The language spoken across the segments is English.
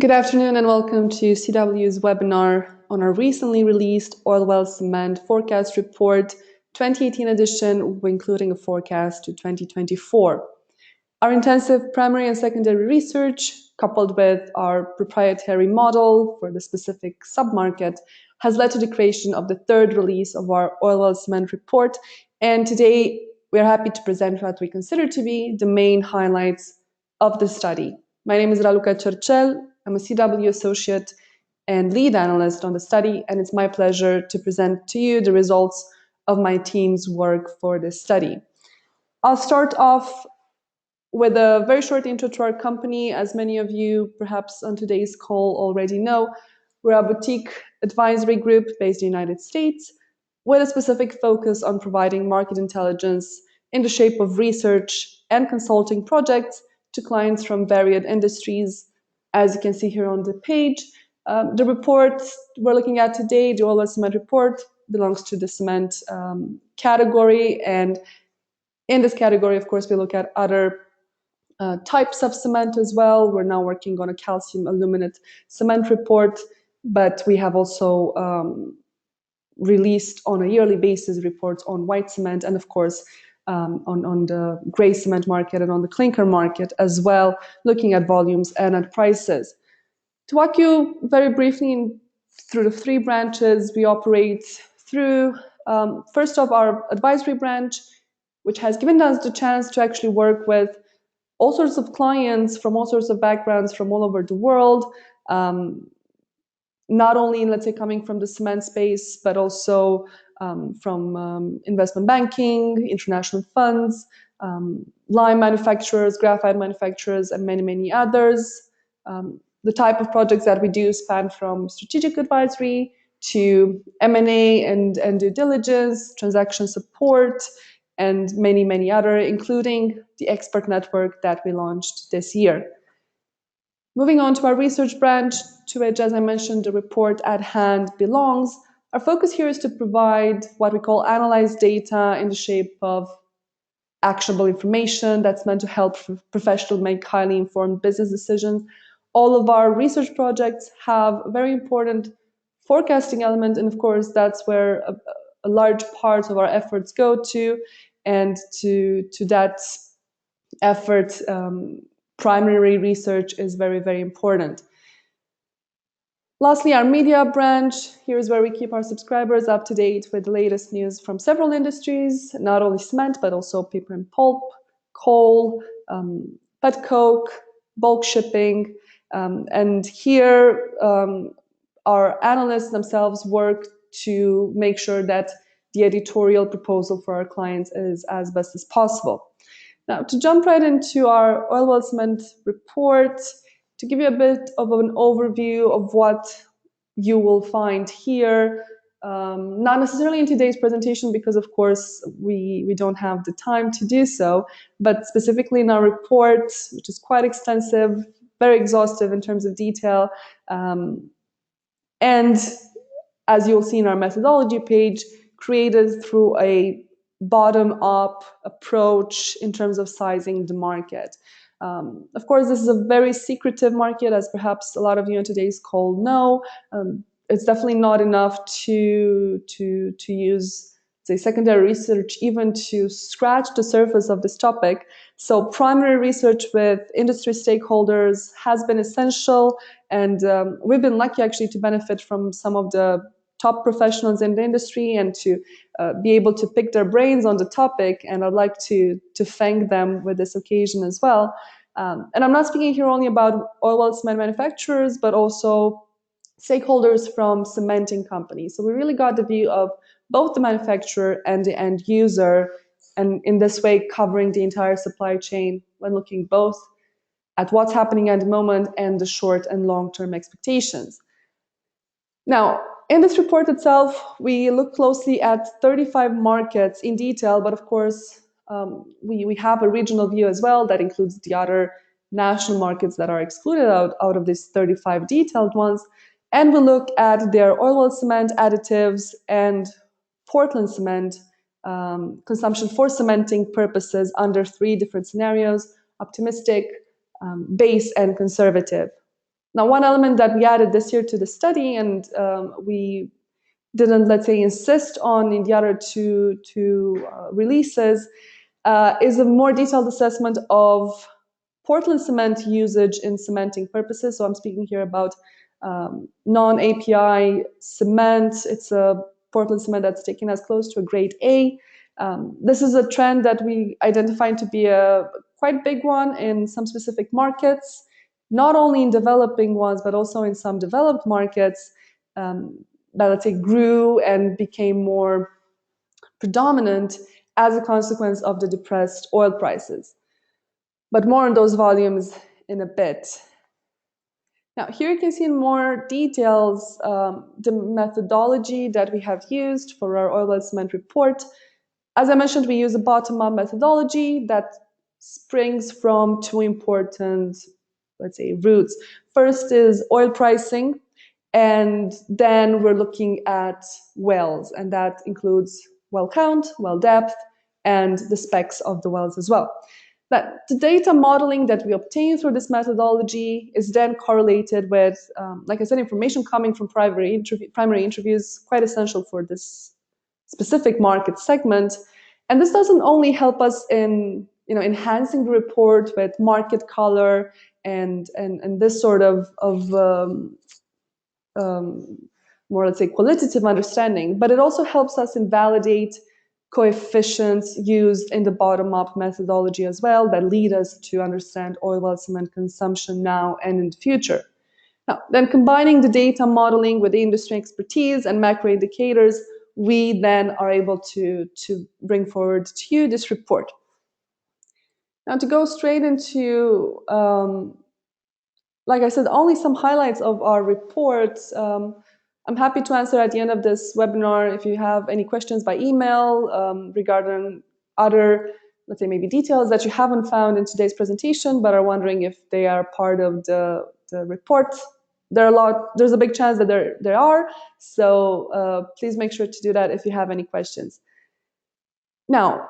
Good afternoon and welcome to CW's webinar on our recently released Oil Well Cement Forecast Report 2018 edition, including a forecast to 2024. Our intensive primary and secondary research, coupled with our proprietary model for the specific submarket, has led to the creation of the third release of our Oil Well Cement report. And today we are happy to present what we consider to be the main highlights of the study. My name is Raluca Cercel. I'm a CW associate and lead analyst on the study, and it's my pleasure to present to you the results of my team's work for this study. I'll start off with a very short intro to our company. As many of you perhaps on today's call already know, we're a boutique advisory group based in the United States with a specific focus on providing market intelligence in the shape of research and consulting projects to clients from varied industries. As you can see here on the page, the report we're looking at today, the Oil Well Cement report, belongs to the cement category. And in this category, of course, we look at other types of cement as well. We're now working on a calcium aluminate cement report, but we have also released on a yearly basis reports on white cement and, of course, on the gray cement market and on the clinker market as well, looking at volumes and at prices. To walk you very briefly through the three branches we operate through, first off, our advisory branch, which has given us the chance to actually work with all sorts of clients from all sorts of backgrounds from all over the world, not only, let's say, coming from the cement space, but also from investment banking, international funds, lime manufacturers, graphite manufacturers, and many, many others. The type of projects that we do span from strategic advisory to M&A and due diligence, transaction support, and many, many other, including the expert network that we launched this year. Moving on to our research branch, to which, as I mentioned, the report at hand belongs. Our focus here is to provide what we call analyzed data in the shape of actionable information that's meant to help professionals make highly informed business decisions. All of our research projects have a very important forecasting element, and of course, that's where a large part of our efforts go to, and to that effort, primary research is very, very important. Lastly, our media branch. Here's where we keep our subscribers up to date with the latest news from several industries, not only cement, but also paper and pulp, coal, pet coke, bulk shipping. And here, our analysts themselves work to make sure that the editorial proposal for our clients is as best as possible. Now, to jump right into our Oil Well Cement report, to give you a bit of an overview of what you will find here, not necessarily in today's presentation because, of course, we don't have the time to do so, but specifically in our report, which is quite extensive, very exhaustive in terms of detail, and as you'll see in our methodology page, created through a bottom-up approach in terms of sizing the market. Of course, this is a very secretive market, as perhaps a lot of you on today's call know. It's definitely not enough to use, say, secondary research even to scratch the surface of this topic. So primary research with industry stakeholders has been essential, and we've been lucky actually to benefit from some of the top professionals in the industry and to be able to pick their brains on the topic, and I'd like to thank them with this occasion as well. And I'm not speaking here only about oil well cement manufacturers, but also stakeholders from cementing companies. So we really got the view of both the manufacturer and the end user, and in this way covering the entire supply chain when looking both at what's happening at the moment and the short and long-term expectations. Now, in this report itself, we look closely at 35 markets in detail, but of course, we have a regional view as well that includes the other national markets that are excluded out of these 35 detailed ones. And we look at their oil well cement, additives, and Portland cement consumption for cementing purposes under three different scenarios: optimistic, base, and conservative. Now, one element that we added this year to the study, and we didn't, let's say, insist on in the other two releases, is a more detailed assessment of Portland cement usage in cementing purposes. So I'm speaking here about non-API cement. It's a Portland cement that's taken as close to a grade A. This is a trend that we identified to be a quite big one in some specific markets, not only in developing ones, but also in some developed markets that, let's say, grew and became more predominant as a consequence of the depressed oil prices. But more on those volumes in a bit. Now, here you can see in more details the methodology that we have used for our oil well cement report. As I mentioned, we use a bottom-up methodology that springs from two important, let's say, roots. First is oil pricing, and then we're looking at wells, and that includes well count, well depth, and the specs of the wells as well. But the data modeling that we obtain through this methodology is then correlated with, like I said, information coming from primary interviews, quite essential for this specific market segment. And this doesn't only help us in enhancing the report with market color and this sort of more, let's say, qualitative understanding, but it also helps us invalidate coefficients used in the bottom-up methodology as well that lead us to understand oil well cement consumption now and in the future. Now, then combining the data modeling with the industry expertise and macro indicators, we then are able to bring forward to you this report. Now, to go straight into, like I said, only some highlights of our report. I'm happy to answer at the end of this webinar if you have any questions by email regarding other, let's say, maybe details that you haven't found in today's presentation, but are wondering if they are part of the report. There's a big chance that there are, so please make sure to do that if you have any questions. Now,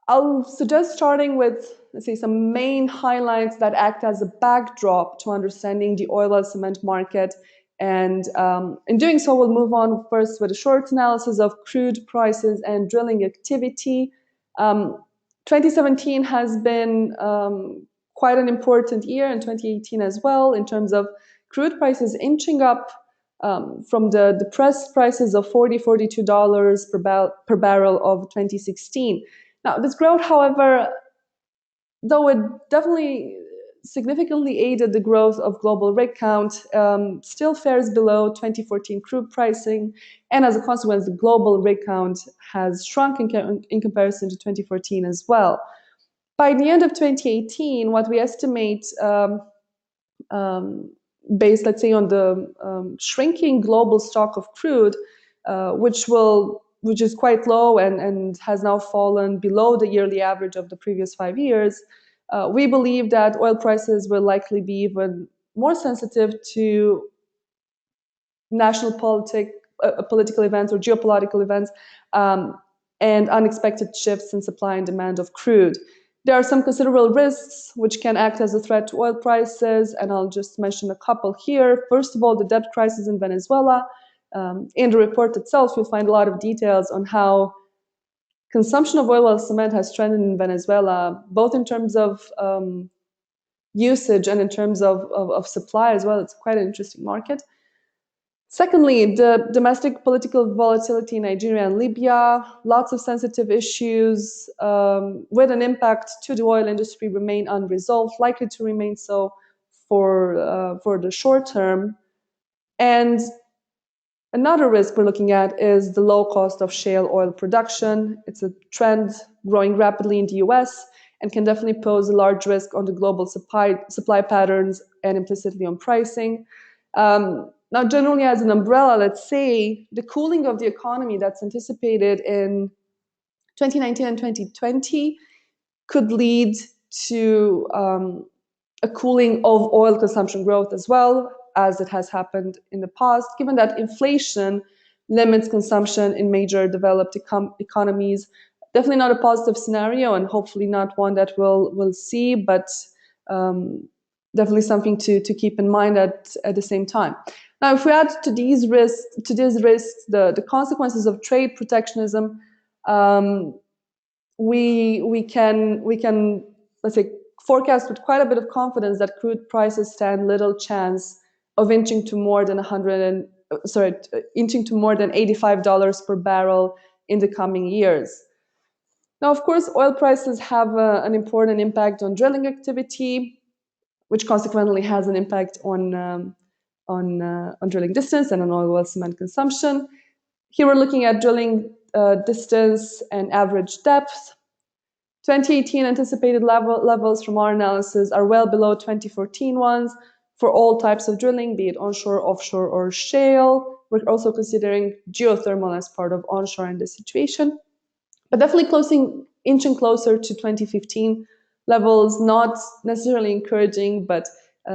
I'll suggest starting with, let's say, some main highlights that act as a backdrop to understanding the oil well cement market. And in doing so, we'll move on first with a short analysis of crude prices and drilling activity. 2017 has been quite an important year, and 2018 as well, in terms of crude prices inching up from the depressed prices of $42 per barrel of 2016. Now, this growth, however, though it definitely significantly aided the growth of global rig count, still fares below 2014 crude pricing, and as a consequence, the global rig count has shrunk in comparison to 2014 as well. By the end of 2018, what we estimate, based, let's say, on the shrinking global stock of crude, which is quite low and has now fallen below the yearly average of the previous 5 years, we believe that oil prices will likely be even more sensitive to national political events or geopolitical events and unexpected shifts in supply and demand of crude. There are some considerable risks which can act as a threat to oil prices, and I'll just mention a couple here. First of all, the debt crisis in Venezuela. In the report itself, you'll find a lot of details on how consumption of oil well cement has trended in Venezuela, both in terms of usage and in terms of supply as well. It's quite an interesting market. Secondly, the domestic political volatility in Nigeria and Libya, lots of sensitive issues with an impact to the oil industry remain unresolved, likely to remain so for the short term. And another risk we're looking at is the low cost of shale oil production. It's a trend growing rapidly in the US and can definitely pose a large risk on the global supply patterns and implicitly on pricing. Now, generally as an umbrella, let's say the cooling of the economy that's anticipated in 2019 and 2020 could lead to a cooling of oil consumption growth as well, as it has happened in the past, given that inflation limits consumption in major developed economies. Definitely not a positive scenario, and hopefully not one that we'll see, but definitely something to keep in mind at the same time. Now, if we add to these risks, the consequences of trade protectionism, we can let's say forecast with quite a bit of confidence that crude prices stand little chance of inching to more than $85 per barrel in the coming years. Now, of course, oil prices have an important impact on drilling activity, which consequently has an impact on drilling distance and on oil well cement consumption. Here we're looking at drilling distance and average depth. 2018 anticipated levels from our analysis are well below 2014 ones for all types of drilling, be it onshore, offshore, or shale. We're also considering geothermal as part of onshore in this situation. But definitely inching closer to 2015 levels, not necessarily encouraging, but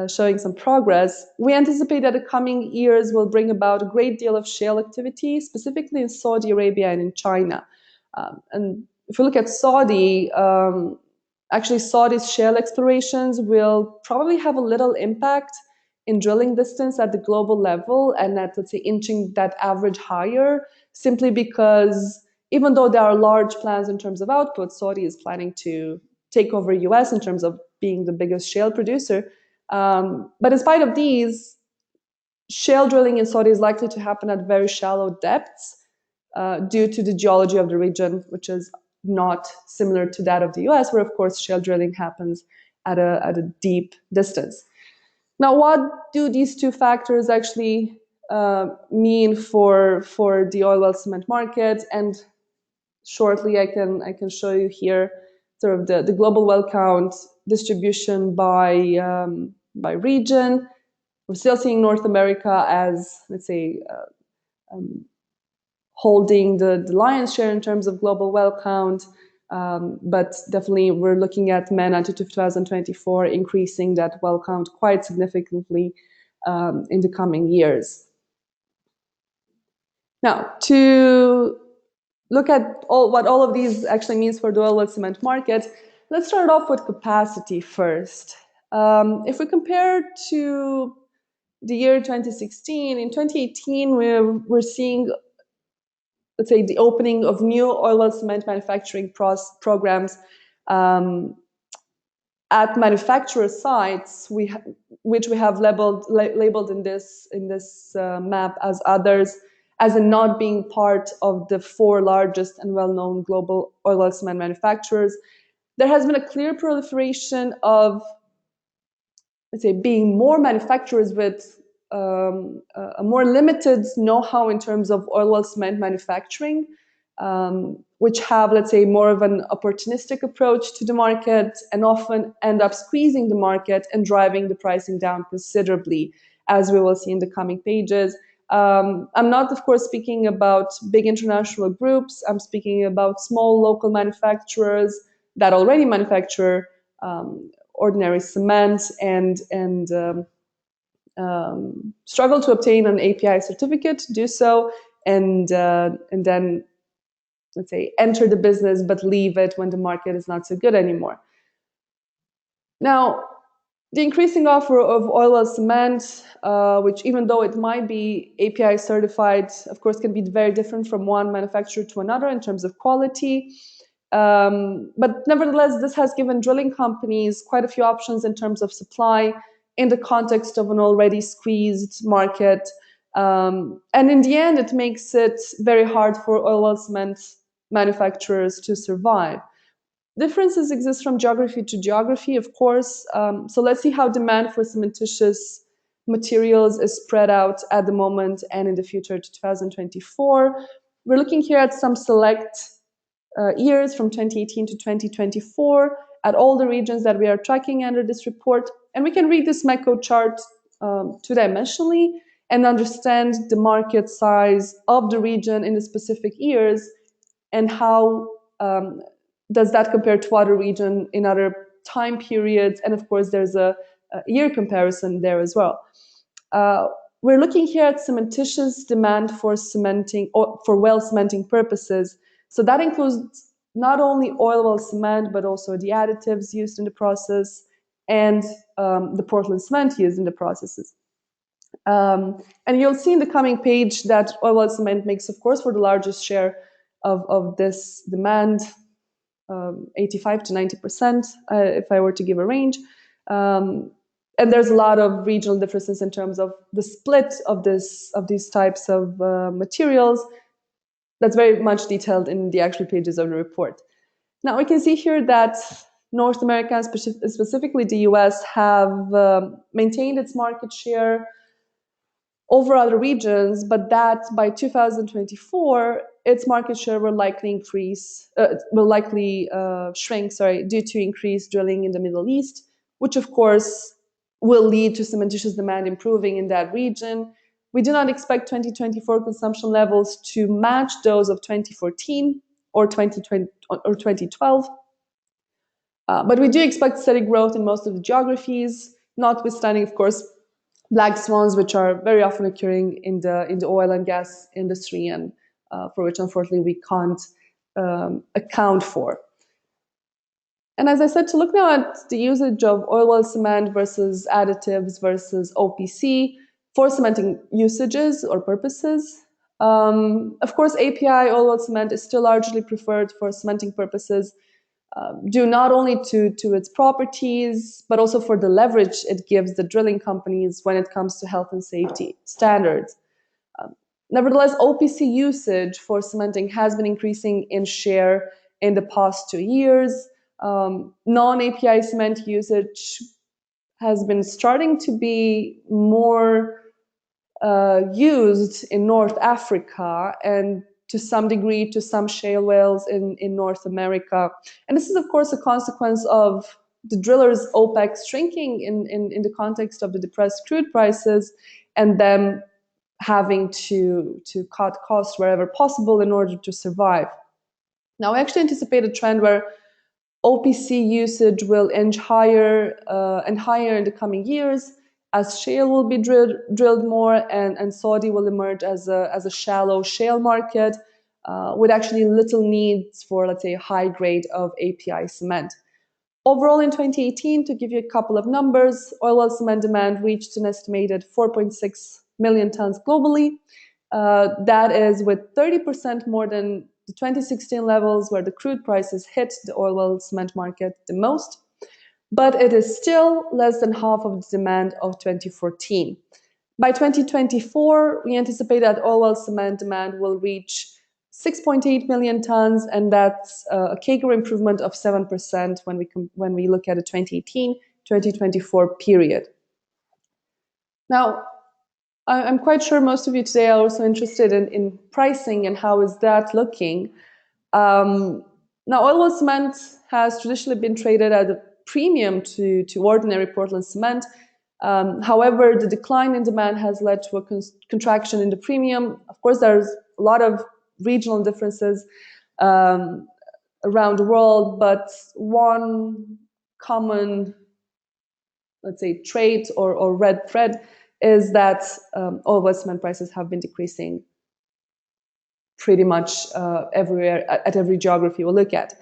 showing some progress. We anticipate that the coming years will bring about a great deal of shale activity, specifically in Saudi Arabia and in China. And if we look at Saudi, actually Saudi's shale explorations will probably have a little impact in drilling distance at the global level and at, let's say, inching that average higher, simply because even though there are large plans in terms of output, Saudi is planning to take over US in terms of being the biggest shale producer. But in spite of these, shale drilling in Saudi is likely to happen at very shallow depths due to the geology of the region, which is not similar to that of the US, where, of course, shale drilling happens at a deep distance. Now, what do these two factors actually mean for the oil well cement market? And shortly, I can show you here sort of the global well count distribution by region. We're still seeing North America as, let's say, holding the lion's share in terms of global well count, but definitely we're looking at MENA to 2024 increasing that well count quite significantly in the coming years. Now, to look at what all of these actually means for the oil well cement market, let's start off with capacity first. If we compare to the year 2016, in 2018, we're seeing, let's say, the opening of new oil well cement manufacturing programs at manufacturer sites, which we have labeled in this map as others, as in not being part of the 4 largest and well-known global oil well cement manufacturers. There has been a clear proliferation of, let's say, being more manufacturers with a more limited know-how in terms of oil well cement manufacturing, which have, let's say, more of an opportunistic approach to the market and often end up squeezing the market and driving the pricing down considerably, as we will see in the coming pages. I'm not, of course, speaking about big international groups. I'm speaking about small local manufacturers that already manufacture ordinary cement and struggle to obtain an API certificate to do so, and then, let's say, enter the business but leave it when the market is not so good anymore. Now, the increasing offer of oil well cement, which, even though it might be API certified, of course, can be very different from one manufacturer to another in terms of quality. But nevertheless, this has given drilling companies quite a few options in terms of supply in the context of an already squeezed market. And in the end, it makes it very hard for oil well cement manufacturers to survive. Differences exist from geography to geography, of course. So let's see how demand for cementitious materials is spread out at the moment and in the future to 2024. We're looking here at some select years from 2018 to 2024 at all the regions that we are tracking under this report. And we can read this macro chart two-dimensionally and understand the market size of the region in the specific years and how does that compare to other regions in other time periods. And of course, there's a year comparison there as well. We're looking here at cementitious demand for cementing or for well cementing purposes. So that includes not only oil well cement, but also the additives used in the process and the Portland cement used in the processes. And you'll see in the coming page that oil well cement makes, of course, for the largest share of this demand, 85 to 90%, if I were to give a range. And there's a lot of regional differences in terms of the split of these types of materials. That's very much detailed in the actual pages of the report. Now we can see here that North America, and specifically the US, have maintained its market share over other regions, but that by 2024, its market share will likely shrink, due to increased drilling in the Middle East, which of course will lead to cementitious demand improving in that region. We do not expect 2024 consumption levels to match those of 2014 or 2020 or 2012. But we do expect steady growth in most of the geographies, notwithstanding, of course, black swans, which are very often occurring in the oil and gas industry, and for which unfortunately we can't account for. And as I said, to look now at the usage of oil well cement versus additives versus OPC for cementing usages or purposes. Of course, API oil well cement is still largely preferred for cementing purposes, due not only to its properties, but also for the leverage it gives the drilling companies when it comes to health and safety standards. Nevertheless, OPC usage for cementing has been increasing in share in the past 2 years. Non-API cement usage has been starting to be more used in North Africa, and to some degree to some shale wells in North America. And this is, of course, a consequence of the drillers' OPEX shrinking in the context of the depressed crude prices, and them having to cut costs wherever possible in order to survive. Now, I actually anticipate a trend where OPC usage will inch higher and higher in the coming years, as shale will be drilled more, and Saudi will emerge as a shallow shale market with actually little needs for, let's say, a high grade of API cement. Overall, in 2018, to give you a couple of numbers, oil well cement demand reached an estimated 4.6 million tons globally. That is with 30% more than the 2016 levels, where the crude prices hit the oil well cement market the most. But it is still less than half of the demand of 2014. By 2024, we anticipate that oil well cement demand will reach 6.8 million tons, and that's a CAGR improvement of 7% when we look at the 2018-2024 period. Now, I'm quite sure most of you today are also interested in pricing and how is that looking. Now, oil well cement has traditionally been traded at a premium to ordinary Portland cement. However, the decline in demand has led to a contraction in the premium. Of course, there's a lot of regional differences around the world, but one common, let's say, trait or red thread is that oil well cement prices have been decreasing pretty much everywhere, at every geography we look at.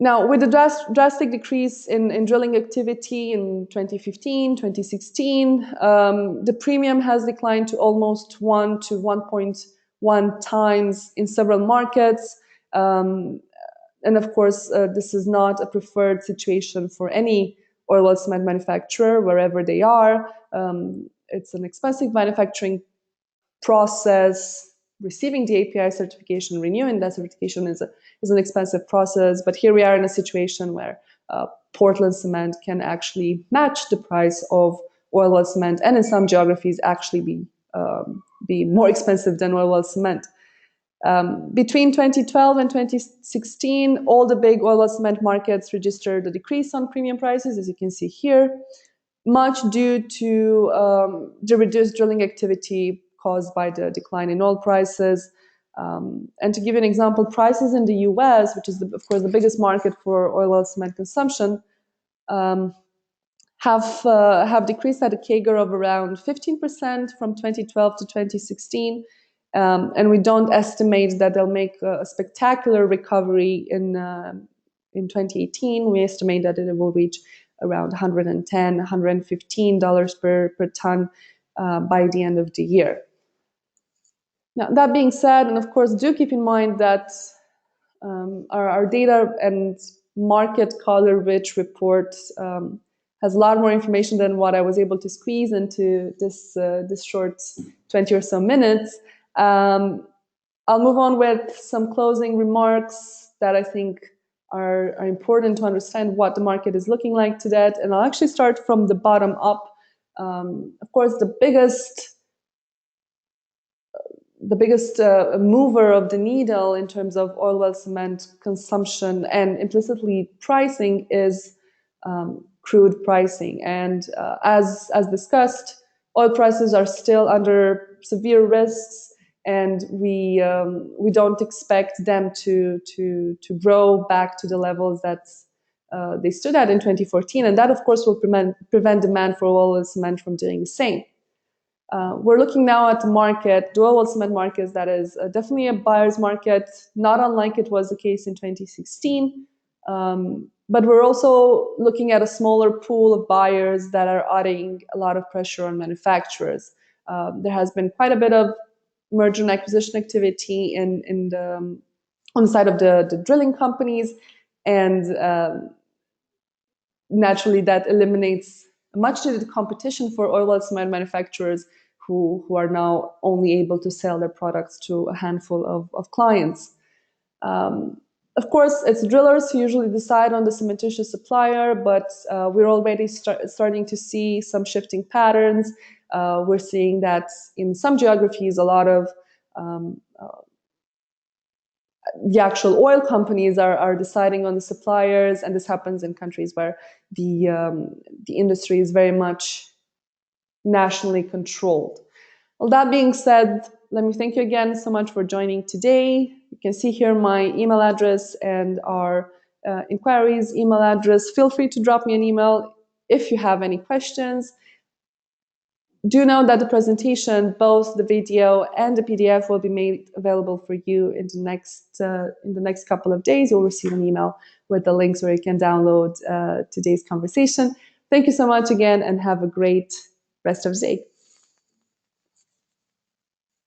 Now, with the drastic decrease in drilling activity in 2015, 2016, the premium has declined to almost 1 to 1.1 times in several markets. And of course, this is not a preferred situation for any oil well cement manufacturer, wherever they are. It's an expensive manufacturing process. Receiving the API certification, renewing that certification is an expensive process. But here we are in a situation where Portland cement can actually match the price of oil well cement, and in some geographies actually be more expensive than oil well cement. Between 2012 and 2016, all the big oil well cement markets registered a decrease on premium prices, as you can see here, much due to the reduced drilling activity caused by the decline in oil prices. And to give you an example, prices in the US, which is, of course, the biggest market for oil well cement consumption, have decreased at a CAGR of around 15% from 2012 to 2016. And we don't estimate that they'll make a spectacular recovery in 2018. We estimate that it will reach around $110, $115 per ton by the end of the year. Now, that being said, and of course, do keep in mind that our data and market color-rich report has a lot more information than what I was able to squeeze into this short 20 or so minutes. I'll move on with some closing remarks that I think are important to understand what the market is looking like today. And I'll actually start from the bottom up. Of course, the biggest mover of the needle in terms of oil well cement consumption and implicitly pricing is crude pricing. And as discussed, oil prices are still under severe risks, and we don't expect them to grow back to the levels that they stood at in 2014. And that, of course, will prevent demand for oil well cement from doing the same. We're looking now at the market, the oil well cement market, that is definitely a buyer's market, not unlike it was the case in 2016. But we're also looking at a smaller pool of buyers that are adding a lot of pressure on manufacturers. There has been quite a bit of merger and acquisition activity on the side of the drilling companies, and naturally that eliminates much needed competition for oil well cement manufacturers who are now only able to sell their products to a handful of clients. Of course, it's drillers who usually decide on the cementitious supplier, but we're already starting to see some shifting patterns. We're seeing that in some geographies, a lot of the actual oil companies are deciding on the suppliers, and this happens in countries where the industry is very much nationally controlled. Well, that being said, let me thank you again so much for joining today. You can see here my email address and our inquiries email address. Feel free to drop me an email if you have any questions. Do know that the presentation, both the video and the PDF, will be made available for you in the next couple of days. You'll receive an email with the links where you can download today's conversation. Thank you so much again, and have a great rest of the day.